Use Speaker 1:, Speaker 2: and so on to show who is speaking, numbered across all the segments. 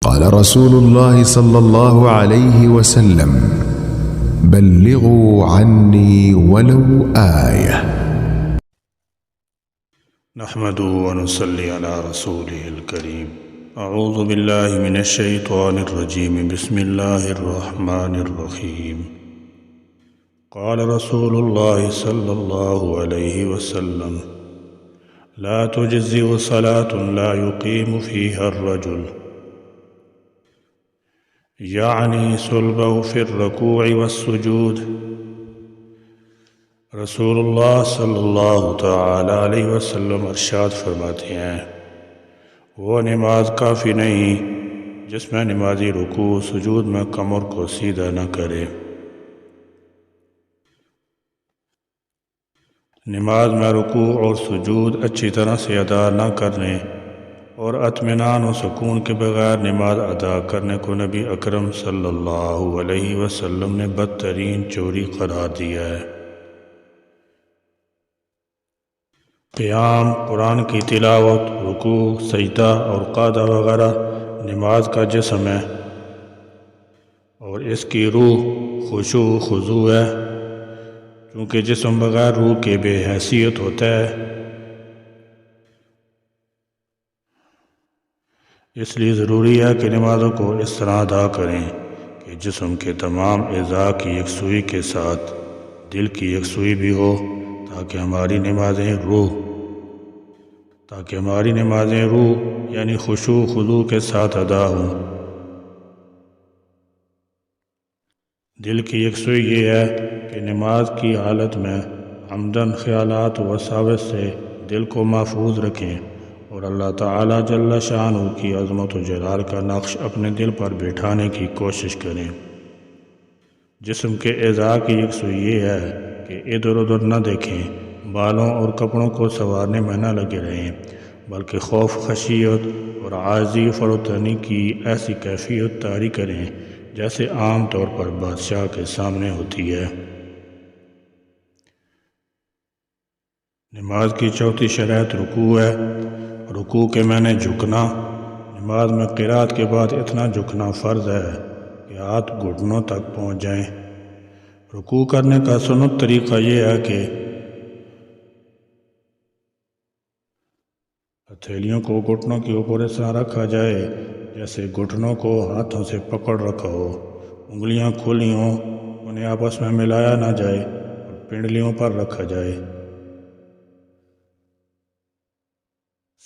Speaker 1: قال رسول الله صلى الله عليه وسلم: بلغوا عني ولو آية.
Speaker 2: نحمده ونصلي على رسوله الكريم. اعوذ باللہ من الشیطان الرجیم. بسم اللہ الرحمن الرحیم. قال رسول اللہ صلی اللہ علیہ وسلم: لا تجزئ صلاة لا يقيم فيها الرجل، یعنی صلبه في الرکوع والسجود. رسول اللہ صلی اللہ تعالی علیہ وسلم ارشاد فرماتے ہیں: وہ نماز کافی نہیں جس میں نمازی رکوع سجود میں کمر کو سیدھا نہ کرے. نماز میں رکوع اور سجود اچھی طرح سے ادا نہ کرنے اور اطمینان و سکون کے بغیر نماز ادا کرنے کو نبی اکرم صلی اللہ علیہ وسلم نے بدترین چوری قرار دیا ہے. قیام، قرآن کی تلاوت، رکوع، سجدہ اور قعدہ وغیرہ نماز کا جسم ہے اور اس کی روح خشوع و خضوع ہے. چونکہ جسم بغیر روح کے بے حیثیت ہوتا ہے، اس لیے ضروری ہے کہ نمازوں کو اس طرح ادا کریں کہ جسم کے تمام اعضاء کی یکسوئی کے ساتھ دل کی یکسوئی بھی ہو، تاکہ ہماری نمازیں روح یعنی خشوع و خضوع کے ساتھ ادا ہوں. دل کی یکسوئی یہ ہے کہ نماز کی حالت میں عمدن خیالات و وساوس سے دل کو محفوظ رکھیں اور اللہ تعالی جل شانہ کی عظمت و جلال کا نقش اپنے دل پر بٹھانے کی کوشش کریں. جسم کے اعضاء کی یکسوئی یہ ہے کہ ادھر ادھر نہ دیکھیں، بالوں اور کپڑوں کو سنوارنے میں نہ لگے رہیں، بلکہ خوف، خشیت اور عاجزی فروتنی کی ایسی کیفیت طاری کریں جیسے عام طور پر بادشاہ کے سامنے ہوتی ہے. نماز کی چوتھی شرط رکوع ہے. رکوع کے معنی جھکنا. نماز میں قرات کے بعد اتنا جھکنا فرض ہے کہ ہاتھ گھٹنوں تک پہنچ جائیں. رکوع کرنے کا سنت طریقہ یہ ہے کہ ہتھیلیوں کو گھٹنوں کے اوپر اس طرح رکھا جائے جیسے گھٹنوں کو ہاتھوں سے پکڑ رکھا ہو. انگلیاں کھلی ہوں، انہیں آپس میں ملایا نہ جائے اور پنڈلیوں پر رکھا جائے.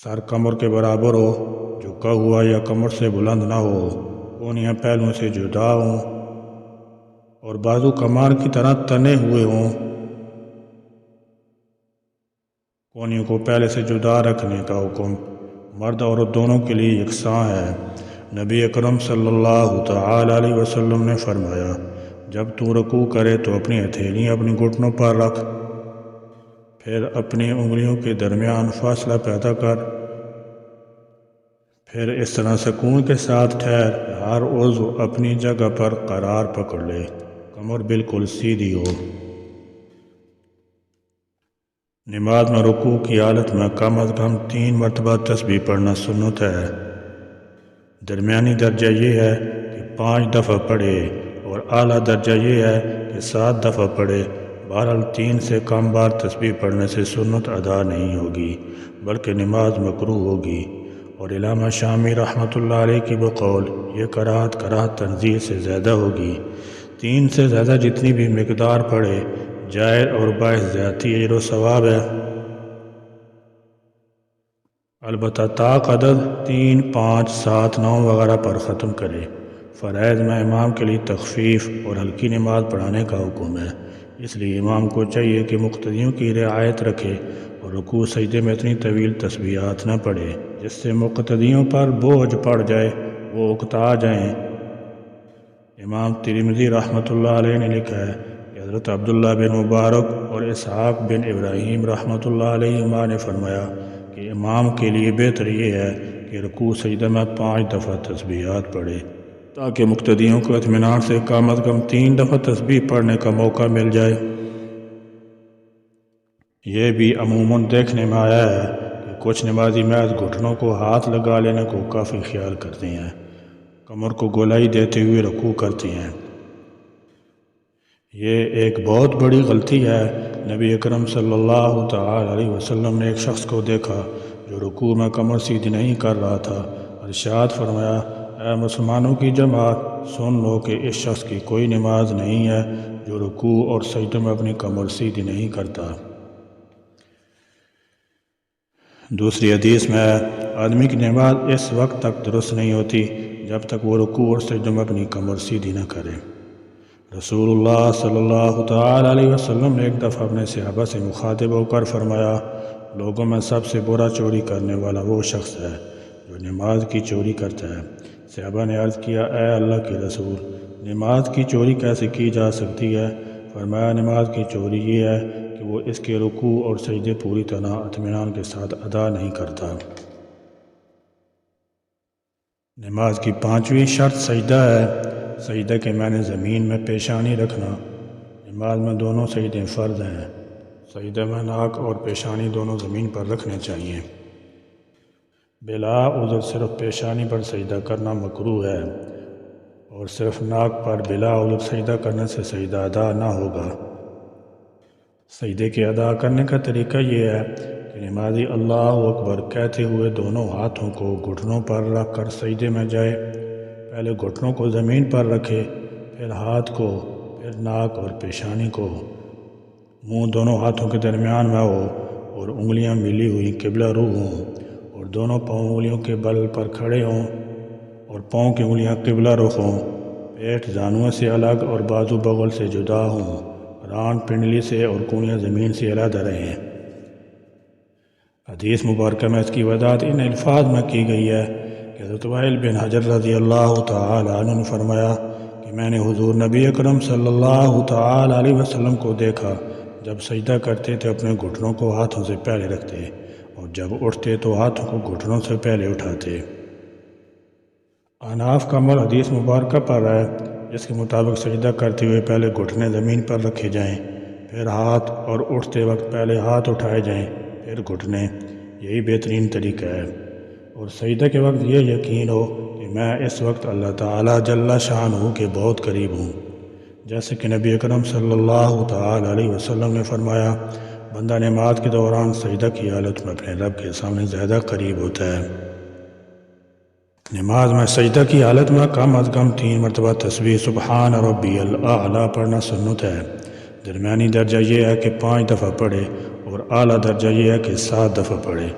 Speaker 2: سر کمر کے برابر ہو، جھکا ہوا یا کمر سے بلند نہ ہو. کونیاں پہلوؤں سے جدا ہوں اور بازو کمان کی طرح تنے ہوئے ہوں. کونیوں کو پہلے سے جدا رکھنے کا حکم مرد اور عورت دونوں کے لیے یکساں ہے. نبی اکرم صلی اللہ تعالی علیہ وسلم نے فرمایا: جب تو رکوع کرے تو اپنی ہتھیلیاں اپنی گھٹنوں پر رکھ، پھر اپنی انگلیوں کے درمیان فاصلہ پیدا کر، پھر اس طرح سکون کے ساتھ ٹھہر کہ ہر عضو اپنی جگہ پر قرار پکڑ لے، کمر بالکل سیدھی ہو. نماز میں رکوع کی حالت میں کم از کم 3 مرتبہ تسبیح پڑھنا سنت ہے. درمیانی درجہ یہ ہے کہ 5 دفعہ پڑھے اور اعلیٰ درجہ یہ ہے کہ 7 دفعہ پڑھے. بہرحال 3 سے کم بار تسبیح پڑھنے سے سنت ادا نہیں ہوگی بلکہ نماز مکروہ ہوگی. اور علامہ شامی رحمۃ اللہ علیہ کی بقول یہ کراہت تنزیہ سے زیادہ ہوگی. 3 سے زیادہ جتنی بھی مقدار پڑھے جائز اور باعث زیادتی اجر و ثواب ہے. البتہ طاق عدد 3، 5، 7، 9 وغیرہ پر ختم کرے. فرائض میں امام کے لیے تخفیف اور ہلکی نماز پڑھانے کا حکم ہے، اس لیے امام کو چاہیے کہ مقتدیوں کی رعایت رکھے اور رکوع سجدے میں اتنی طویل تسبیحات نہ پڑھے جس سے مقتدیوں پر بوجھ پڑ جائے، وہ اکتا جائیں. امام ترمذی رحمۃ اللہ علیہ نے لکھا ہے کہ حضرت عبداللہ بن مبارک اور اسحاق بن ابراہیم رحمۃ اللہ علیہما نے فرمایا کہ امام کے لیے بہتر یہ ہے کہ رکوع سجدہ میں 5 دفعہ تسبیحات پڑھے تاکہ مقتدیوں کو اطمینان سے کم از کم 3 دفعہ تسبیح پڑھنے کا موقع مل جائے. یہ بھی عموماً دیکھنے میں آیا ہے کہ کچھ نمازی محض گھٹنوں کو ہاتھ لگا لینے کو کافی خیال کرتے ہیں کمر کو گولائی دیتے ہوئے رکوع کرتی ہیں۔ یہ ایک بہت بڑی غلطی ہے۔ نبی اکرم صلی اللہ تعالی علیہ وسلم نے ایک شخص کو دیکھا جو رکوع میں کمر سیدھی نہیں کر رہا تھا۔ ارشاد فرمایا، اے مسلمانوں کی جماعت، سن لو کہ اس شخص کی کوئی نماز نہیں ہے جو رکوع اور سجدوں میں اپنی کمر سیدھی نہیں کرتا۔ دوسری حدیث میں ہے، آدمی کی نماز اس وقت تک درست نہیں ہوتی جب تک وہ رکوع اور سجدوں میں اپنی کمر سیدھی نہ کرے۔ رسول اللہ صلی اللہ تعالی علیہ وسلم نے ایک دفعہ اپنے صحابہ سے مخاطب ہو کر فرمایا، لوگوں میں سب سے برا چوری کرنے والا وہ شخص ہے جو نماز کی چوری کرتا ہے۔ صحابہ نے عرض کیا، اے اللہ کے رسول، نماز کی چوری کیسے کی جا سکتی ہے؟ فرمایا، نماز کی چوری یہ ہے کہ وہ اس کے رکوع اور سجدے پوری طرح اطمینان کے ساتھ ادا نہیں کرتا۔ نماز کی پانچویں شرط سجدہ ہے۔ سجدہ کے معنی زمین میں پیشانی رکھنا۔ نماز میں دونوں سجدے فرض ہیں۔ سجدہ میں ناک اور پیشانی دونوں زمین پر رکھنے چاہیے۔ بلا عذر صرف پیشانی پر سجدہ کرنا مکروہ ہے اور صرف ناک پر بلا عذر سجدہ کرنے سے سجدہ ادا نہ ہوگا۔ سجدے کے ادا کرنے کا طریقہ یہ ہے کہ نمازی اللہ اکبر کہتے ہوئے دونوں ہاتھوں کو گھٹنوں پر رکھ کر سجدے میں جائے۔ پہلے گھٹنوں کو زمین پر رکھے، پھر ہاتھ کو، پھر ناک اور پیشانی کو۔ منہ دونوں ہاتھوں کے درمیان میں ہو اور انگلیاں ملی ہوئی قبلہ رو ہوں، اور دونوں پاؤں انگلیوں کے بل پر کھڑے ہوں اور پاؤں کی انگلیاں قبلہ رخ ہوں۔ پیٹھ زانووں سے الگ اور بازو بغل سے جدا ہوں۔ ران پنڈلی سے اور کونیاں زمین سے علیحدہ رہیں۔ حدیث مبارکہ میں اس کی وضاحت ان الفاظ میں کی گئی ہے کہ حضرت وائل بن حجر رضی اللہ تعالی عنہ نے فرمایا کہ میں نے حضور نبی اکرم صلی اللہ تعالی علیہ وسلم کو دیکھا، جب سجدہ کرتے تو اپنے گھٹنوں کو ہاتھوں سے پہلے رکھتے اور جب اٹھتے تو ہاتھوں کو گھٹنوں سے پہلے اٹھاتے۔ اناف کا عمل حدیث مبارکہ پر ہے جس کے مطابق سجدہ کرتے ہوئے پہلے گھٹنے زمین پر رکھے جائیں، پھر ہاتھ، اور اٹھتے وقت پہلے ہاتھ اٹھائے جائیں پھر گھٹنے۔ یہی بہترین طریقہ ہے۔ اور سجدہ کے وقت یہ یقین ہو کہ میں اس وقت اللہ تعالیٰ جل شانہ کے بہت قریب ہوں، جیسے کہ نبی اکرم صلی اللہ تعالی علیہ وسلم نے فرمایا، بندہ نماز کے دوران سجدہ کی حالت میں اپنے رب کے سامنے زیادہ قریب ہوتا ہے۔ نماز میں سجدہ کی حالت میں کم از کم 3 مرتبہ تسبیح سبحان ربی الاعلیٰ پڑھنا سنت ہے۔ درمیانی درجہ یہ ہے کہ 5 دفعہ پڑھے اور اعلیٰ درجہ یہ ہے کہ 7 دفعہ پڑھے۔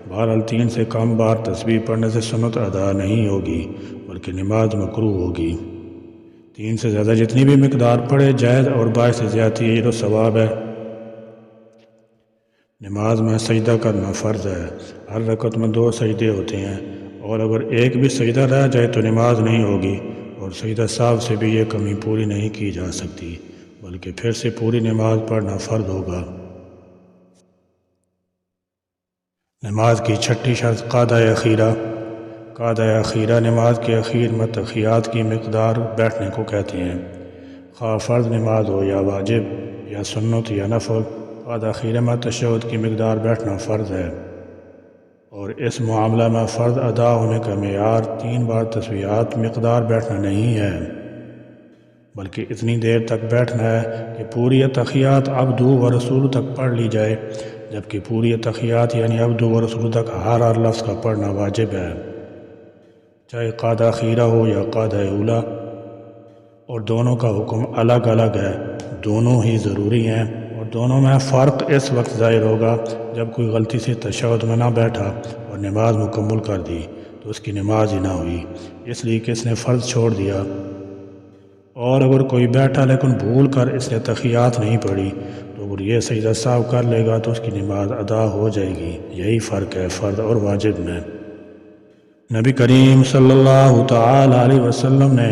Speaker 2: بہرحال 3 سے کم بار تسبیح پڑھنے سے سنت ادا نہیں ہوگی بلکہ نماز مکروہ ہوگی۔ 3 سے زیادہ جتنی بھی مقدار پڑھے جائز اور باعث زیادتی اجر و ثواب ہے۔ نماز میں سجدہ کرنا فرض ہے۔ ہر رکعت میں 2 سجدے ہوتے ہیں، اور اگر ایک بھی سجدہ رہ جائے تو نماز نہیں ہوگی، اور سجدہ سہو سے بھی یہ کمی پوری نہیں کی جا سکتی بلکہ پھر سے پوری نماز پڑھنا فرض ہوگا۔ نماز کی 6ٹھی شرط قعدہ اخیرہ۔ قعدہ اخیرہ نماز کے اخیر میں تحیات کی مقدار بیٹھنے کو کہتے ہیں۔ خواہ فرض نماز ہو یا واجب یا سنت یا نفل، قعدہ اخیرہ میں تشہد کی مقدار بیٹھنا فرض ہے، اور اس معاملہ میں فرض ادا ہونے کا معیار 3 بار تسبیحات مقدار بیٹھنا نہیں ہے بلکہ اتنی دیر تک بیٹھنا ہے کہ پوری تحیات عبدہ و رسول تک پڑھ لی جائے، جبکہ پوری تحیات یعنی عبدہ و رسول تک ہر لفظ کا پڑھنا واجب ہے، چاہے قعدہ اخیرہ ہو یا قعدہ اولیٰ، اور دونوں کا حکم الگ الگ ہے۔ دونوں ہی ضروری ہیں، اور دونوں میں فرق اس وقت ظاہر ہوگا جب کوئی غلطی سے تشہد میں نہ بیٹھا اور نماز مکمل کر دی تو اس کی نماز ہی نہ ہوئی، اس لیے کہ اس نے فرض چھوڑ دیا۔ اور اگر کوئی بیٹھا لیکن بھول کر اس نے تحیات نہیں پڑھی تو اگر یہ سجدہ سہو کر لے گا تو اس کی نماز ادا ہو جائے گی۔ یہی فرق ہے فرض اور واجب میں۔ نبی کریم صلی اللہ تعالی علیہ وسلم نے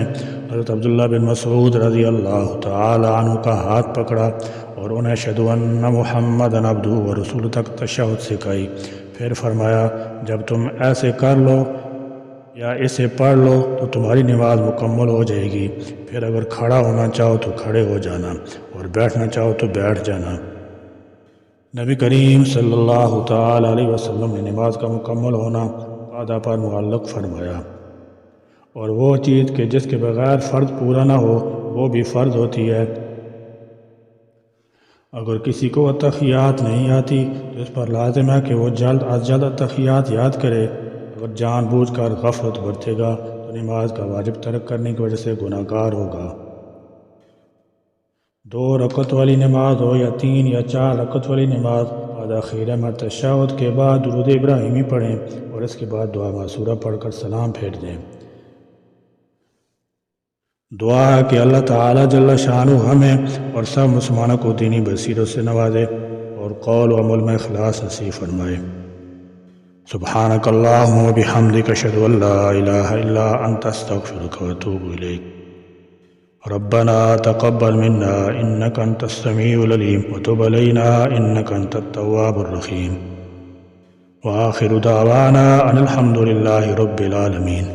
Speaker 2: حضرت عبداللہ بن مسعود رضی اللہ تعالی عنہ کا ہاتھ پکڑا اور انہیں اشہد ان محمدًا عبدہ و رسولہ تک تشہد سکھائی، پھر فرمایا، جب تم ایسے کر لو یا اسے پڑھ لو تو تمہاری نماز مکمل ہو جائے گی، پھر اگر کھڑا ہونا چاہو تو کھڑے ہو جانا اور بیٹھنا چاہو تو بیٹھ جانا۔ نبی کریم صلی اللہ تعالی علیہ وسلم نے نماز کا مکمل ہونا قعدہ پر معلق فرمایا، اور وہ چیز کہ جس کے بغیر فرض پورا نہ ہو وہ بھی فرض ہوتی ہے۔ اگر کسی کو اتحیات نہیں آتی تو اس پر لازم ہے کہ وہ جلد از جلد اتحیات یاد کرے۔ اگر جان بوجھ کر غفلت برتے گا تو نماز کا واجب ترک کرنے کی وجہ سے گناہ گار ہوگا۔ 2 رکعت والی نماز ہو یا 3 یا 4 رکعت والی نماز، بعد اخیرہ میں تشہد کے بعد درود ابراہیمی پڑھیں اور اس کے بعد دعا معصورہ پڑھ کر سلام پھیر دیں۔ دعا ہے کہ اللہ تعالیٰ جل شانہ ہمیں اور سب مسلمانوں کو دینی بصیرت سے نوازے اور قول و عمل میں اخلاص نصیب فرمائے۔ سبحانک اللہم و بحمدک اشہد ان لا الہ الا انت استغفرک و اتوب الیک۔ ربنا تقبل منا انک انت السمیع العلیم وتب علینا انک انت التواب الرحیم۔ وآخر دعوانا ان الحمد للہ رب العالمین۔